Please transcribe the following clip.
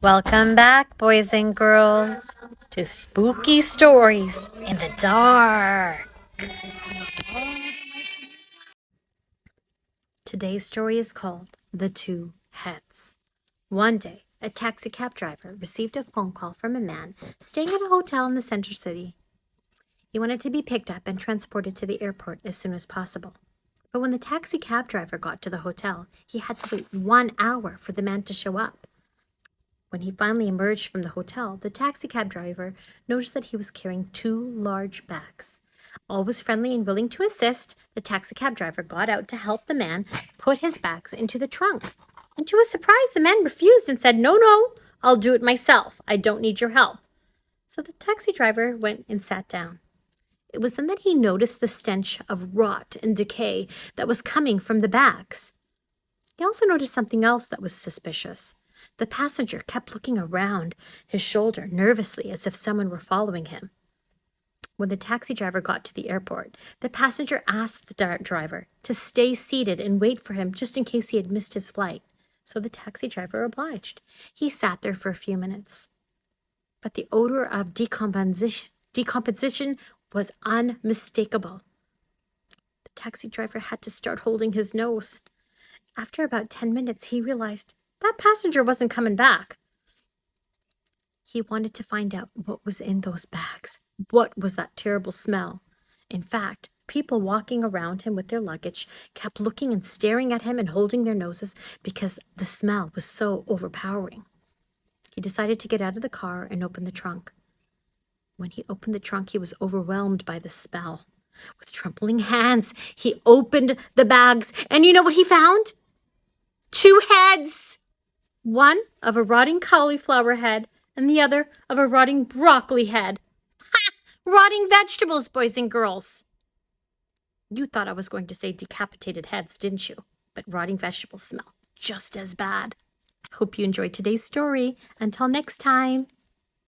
Welcome back, boys and girls, to Spooky Stories in the Dark. Today's story is called The Two Heads. One day, a taxi cab driver received a phone call from a man staying at a hotel in the center city. He wanted to be picked up and transported to the airport as soon as possible. But when the taxi cab driver got to the hotel, he had to wait 1 hour for the man to show up. When he finally emerged from the hotel, the taxicab driver noticed that he was carrying 2 large bags. Always friendly and willing to assist, the taxicab driver got out to help the man put his bags into the trunk. And to his surprise, the man refused and said, No, I'll do it myself. I don't need your help. So the taxi driver went and sat down. It was then that he noticed the stench of rot and decay that was coming from the bags. He also noticed something else that was suspicious. The passenger kept looking around his shoulder nervously as if someone were following him. When the taxi driver got to the airport, the passenger asked the driver to stay seated and wait for him just in case he had missed his flight. So the taxi driver obliged. He sat there for a few minutes. But the odor of decomposition was unmistakable. The taxi driver had to start holding his nose. After about 10 minutes, he realized that passenger wasn't coming back. He wanted to find out what was in those bags. What was that terrible smell? In fact, people walking around him with their luggage kept looking and staring at him and holding their noses because the smell was so overpowering. He decided to get out of the car and open the trunk. When he opened the trunk, he was overwhelmed by the smell. With trembling hands, he opened the bags, and you know what he found? 2 heads! One of a rotting cauliflower head and the other of a rotting broccoli head. Ha! Rotting vegetables, boys and girls. You thought I was going to say decapitated heads, didn't you? But rotting vegetables smell just as bad. Hope you enjoyed today's story. Until next time.